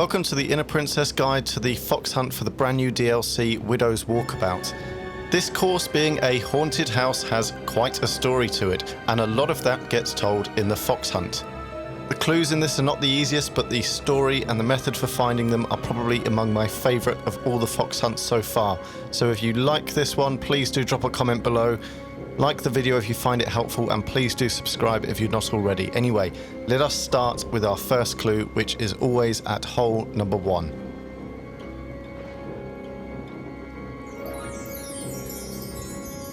Welcome to the Inner Princess Guide to the Foxhunt for the brand new DLC Widow's Walkabout. This course, being a haunted house, has quite a story to it, and a lot of that gets told in the Foxhunt. The clues in this are not the easiest, but the story and the method for finding them are probably among my favourite of all the Foxhunts so far. So if you like this one, please do drop a comment below. Like the video if you find it helpful, and please do subscribe if you're not already. Anyway, let us start with our first clue, which is always at hole number 1.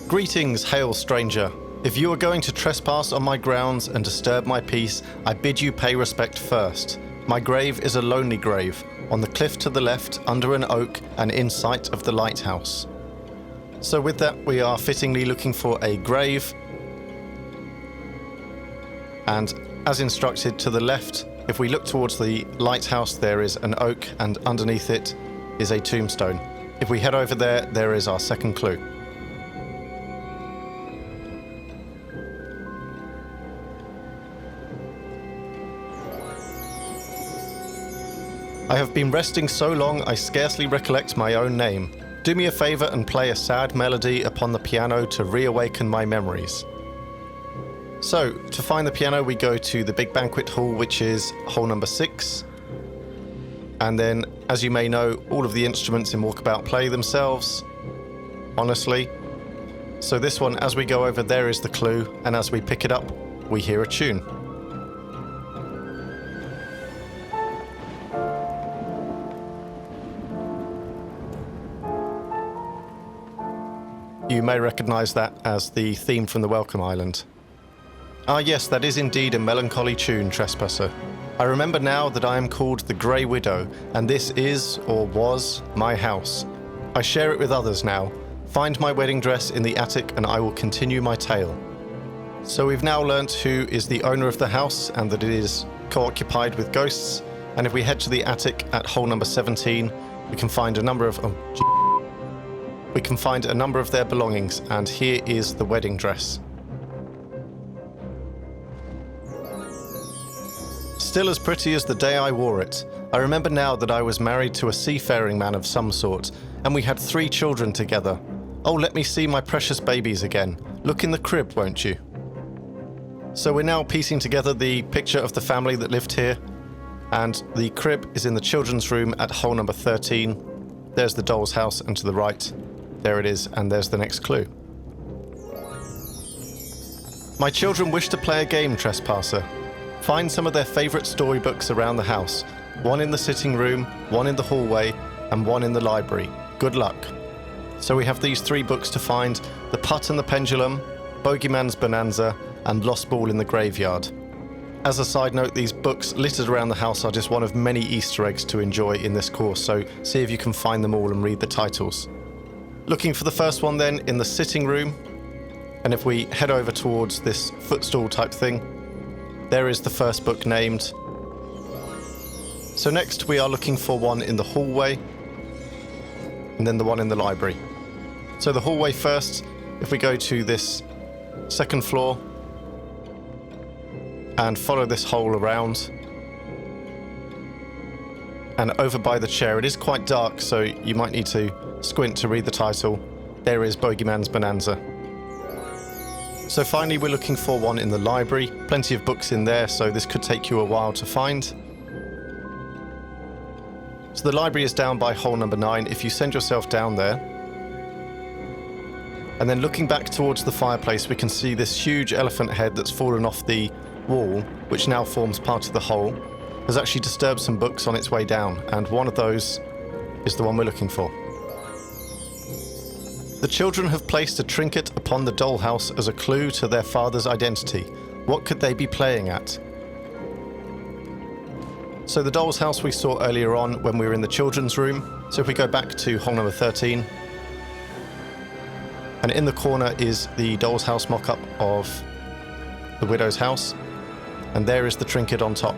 Greetings, hail stranger. If you are going to trespass on my grounds and disturb my peace, I bid you pay respect first. My grave is a lonely grave, on the cliff to the left, under an oak, and in sight of the lighthouse. So with that, we are fittingly looking for a grave, and as instructed, to the left, if we look towards the lighthouse, there is an oak, and underneath it is a tombstone. If we head over there, there is our second clue. I have been resting so long I scarcely recollect my own name. Do me a favour and play a sad melody upon the piano to reawaken my memories. So, to find the piano, we go to the big banquet hall, which is hole number 6. And then, as you may know, all of the instruments in Walkabout play themselves, honestly. So this one, as we go over, there is the clue, and as we pick it up, we hear a tune. You may recognise that as the theme from the Welcome Island. Ah yes, that is indeed a melancholy tune, Trespasser. I remember now that I am called the Grey Widow, and this is, or was, my house. I share it with others now. Find my wedding dress in the attic and I will continue my tale. So we've now learnt who is the owner of the house and that it is co-occupied with ghosts, and if we head to the attic at hole number 17, we can find a number of... We can find a number of their belongings, and here is the wedding dress. Still as pretty as the day I wore it. I remember now that I was married to a seafaring man of some sort, and we had 3 children together. Oh, let me see my precious babies again. Look in the crib, won't you? So we're now piecing together the picture of the family that lived here, and the crib is in the children's room at hole number 13. There's the doll's house, and to the right, there it is, and there's the next clue. My children wish to play a game, Trespasser. Find some of their favourite storybooks around the house. One in the sitting room, one in the hallway, and one in the library. Good luck. So we have these 3 books to find: The Putt and the Pendulum, Bogeyman's Bonanza, and Lost Ball in the Graveyard. As a side note, these books littered around the house are just one of many Easter eggs to enjoy in this course, so see if you can find them all and read the titles. Looking for the first one then in the sitting room, and if we head over towards this footstool type thing, there is the first book named. So next we are looking for one in the hallway, and then the one in the library. So the hallway first, if we go to this second floor, and follow this hole around, and over by the chair. It is quite dark, so you might need to squint to read the title. There is Bogeyman's Bonanza. So finally we're looking for one in the library. Plenty of books in there, so this could take you a while to find. So the library is down by hole number 9. If you send yourself down there, and then looking back towards the fireplace, we can see this huge elephant head that's fallen off the wall, which now forms part of the hole, has actually disturbed some books on its way down, and one of those is the one we're looking for. The children have placed a trinket upon the dollhouse as a clue to their father's identity. What could they be playing at? So the doll's house we saw earlier on when we were in the children's room. So if we go back to hole number 13, and in the corner is the doll's house mock-up of the widow's house, and there is the trinket on top.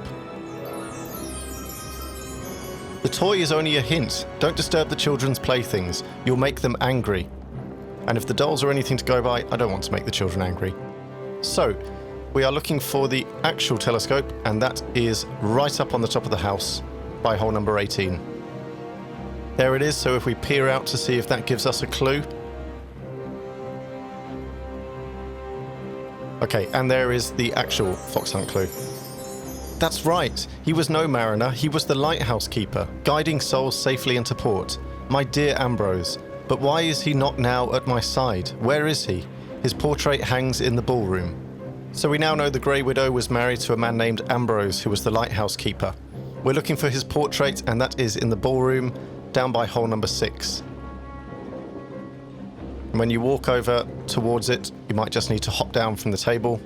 The toy is only a hint. Don't disturb the children's playthings. You'll make them angry. And if the dolls are anything to go by, I don't want to make the children angry. So, we are looking for the actual telescope, and that is right up on the top of the house. by hole number 18. There it is, so if we peer out to see if that gives us a clue. Okay, and there is the actual Foxhunt clue. That's right, he was no mariner, he was the lighthouse keeper, guiding souls safely into port. My dear Ambrose, but why is he not now at my side? Where is he? His portrait hangs in the ballroom. So we now know the Grey Widow was married to a man named Ambrose, who was the lighthouse keeper. We're looking for his portrait, and that is in the ballroom, down by hole number 6. And when you walk over towards it, you might just need to hop down from the table.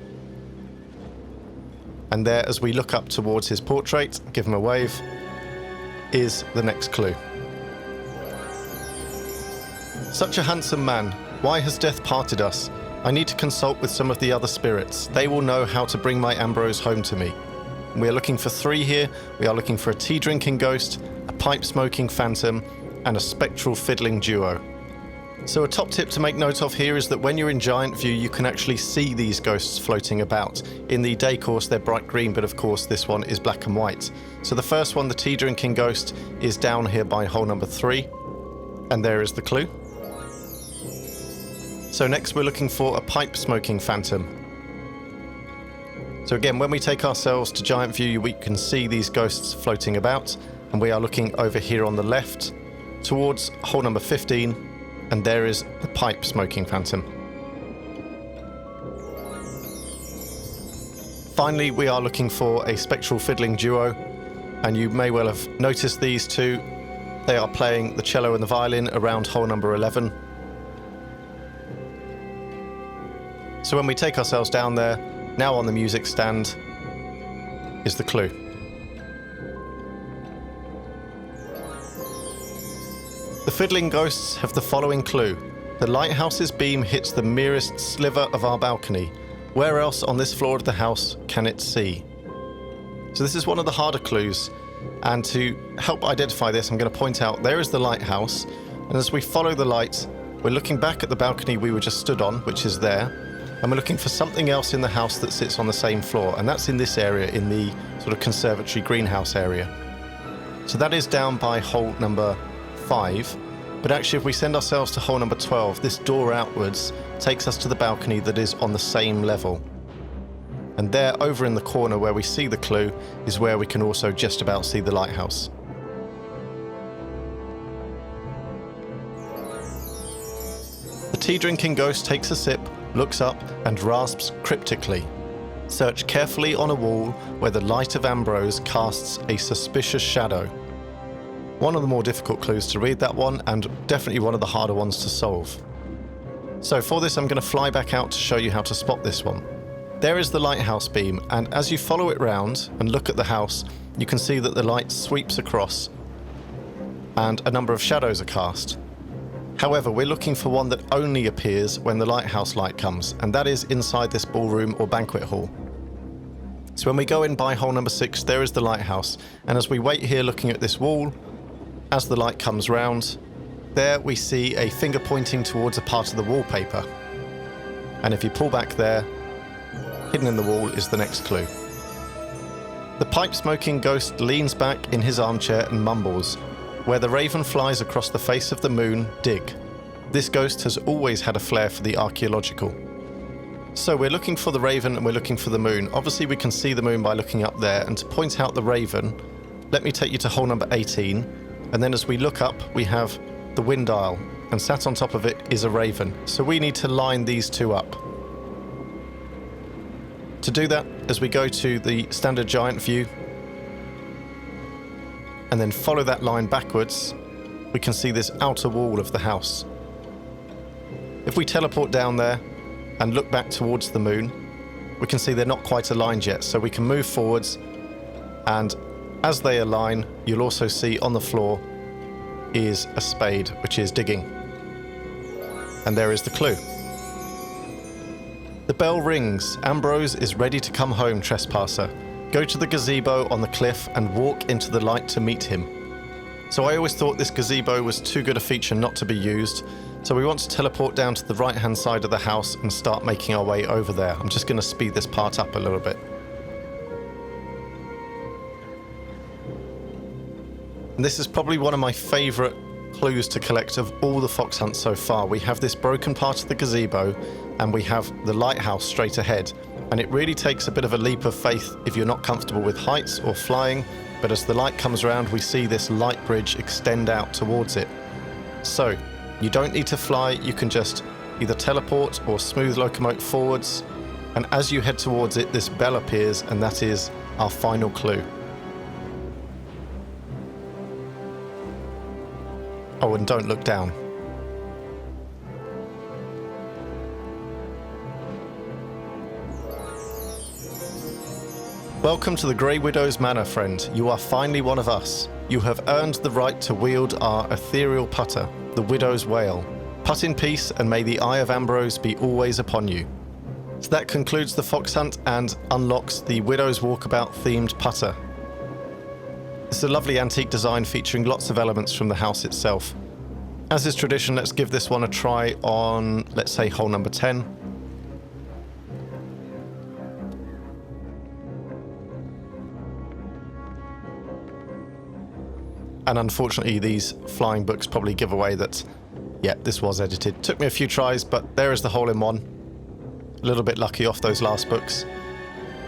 And there, as we look up towards his portrait, give him a wave, is the next clue. Such a handsome man, why has death parted us? I need to consult with some of the other spirits. They will know how to bring my Ambrose home to me. We are looking for 3 here. We are looking for a tea-drinking ghost, a pipe-smoking phantom, and a spectral fiddling duo. So a top tip to make note of here is that when you're in giant view, you can actually see these ghosts floating about. In the day course, they're bright green, but of course this one is black and white. So the first one, the tea-drinking ghost, is down here by hole number 3. And there is the clue. So next we're looking for a pipe-smoking phantom. So again, when we take ourselves to giant view, we can see these ghosts floating about, and we are looking over here on the left towards hole number 15, and there is the pipe-smoking phantom. Finally, we are looking for a spectral fiddling duo, and you may well have noticed these two. They are playing the cello and the violin around hole number 11. So when we take ourselves down there, now on the music stand is the clue. The fiddling ghosts have the following clue. The lighthouse's beam hits the merest sliver of our balcony. Where else on this floor of the house can it see? So this is one of the harder clues, and to help identify this, I'm going to point out there is the lighthouse, and as we follow the light, we're looking back at the balcony we were just stood on, which is there, and we're looking for something else in the house that sits on the same floor, and that's in this area, in the sort of conservatory greenhouse area. So that is down by hole number 5, but actually if we send ourselves to hole number 12, this door outwards takes us to the balcony that is on the same level. And there, over in the corner where we see the clue, is where we can also just about see the lighthouse. The tea-drinking ghost takes a sip, looks up, and rasps cryptically. Search carefully on a wall where the light of Ambrose casts a suspicious shadow. One of the more difficult clues to read, that one, and definitely one of the harder ones to solve. So for this, I'm going to fly back out to show you how to spot this one. There is the lighthouse beam, and as you follow it round and look at the house, you can see that the light sweeps across and a number of shadows are cast. However, we're looking for one that only appears when the lighthouse light comes, and that is inside this ballroom or banquet hall. So when we go in by hole number 6, there is the lighthouse, and as we wait here looking at this wall, as the light comes round, there we see a finger pointing towards a part of the wallpaper. And if you pull back there, hidden in the wall is the next clue. The pipe-smoking ghost leans back in his armchair and mumbles, "Where the raven flies across the face of the moon, dig." This ghost has always had a flair for the archaeological. So we're looking for the raven and we're looking for the moon. Obviously we can see the moon by looking up there, and to point out the raven, let me take you to hole number 18, and then as we look up we have the wind dial, and sat on top of it is a raven. So we need to line these two up. To do that, as we go to the standard giant view and then follow that line backwards, we can see this outer wall of the house. If we teleport down there and look back towards the moon, we can see they're not quite aligned yet, so we can move forwards, and as they align, you'll also see on the floor is a spade, which is digging. And there is the clue. The bell rings. Ambrose is ready to come home, trespasser. Go to the gazebo on the cliff and walk into the light to meet him. So I always thought this gazebo was too good a feature not to be used, so we want to teleport down to the right-hand side of the house and start making our way over there. I'm just going to speed this part up a little bit. And this is probably one of my favourite clues to collect of all the fox hunts so far. We have this broken part of the gazebo and we have the lighthouse straight ahead. And it really takes a bit of a leap of faith if you're not comfortable with heights or flying, but as the light comes around, we see this light bridge extend out towards it. So, you don't need to fly, you can just either teleport or smooth locomote forwards, and as you head towards it, this bell appears, and that is our final clue. Oh, and don't look down. Welcome to the Grey Widow's Manor, friend. You are finally one of us. You have earned the right to wield our ethereal putter, the Widow's Wail. Putt in peace, and may the Eye of Ambrose be always upon you. So that concludes the fox hunt and unlocks the Widow's Walkabout themed putter. It's a lovely antique design featuring lots of elements from the house itself. As is tradition, let's give this one a try on, let's say, hole number 10. And unfortunately, these flying books probably give away that, yeah, this was edited. Took me a few tries, but there is the hole in one. A little bit lucky off those last books.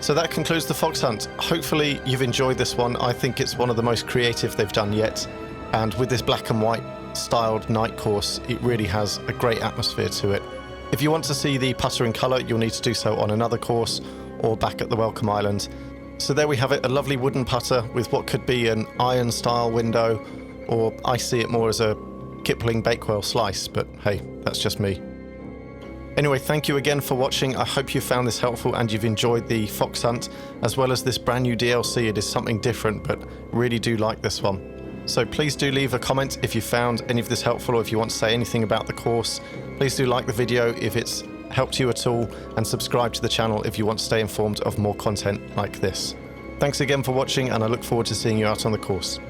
So that concludes the fox hunt. Hopefully you've enjoyed this one. I think it's one of the most creative they've done yet. And with this black and white styled night course, it really has a great atmosphere to it. If you want to see the putter in colour, you'll need to do so on another course or back at the Welcome Island. So there we have it, a lovely wooden putter with what could be an iron style window, or I see it more as a Kipling Bakewell slice, but hey, that's just me. Anyway, thank you again for watching. I hope you found this helpful and you've enjoyed the fox hunt, as well as this brand new DLC. It is something different, but really do like this one. So please do leave a comment if you found any of this helpful, or if you want to say anything about the course. Please do like the video if it's helped you at all, and subscribe to the channel if you want to stay informed of more content like this. Thanks again for watching, and I look forward to seeing you out on the course.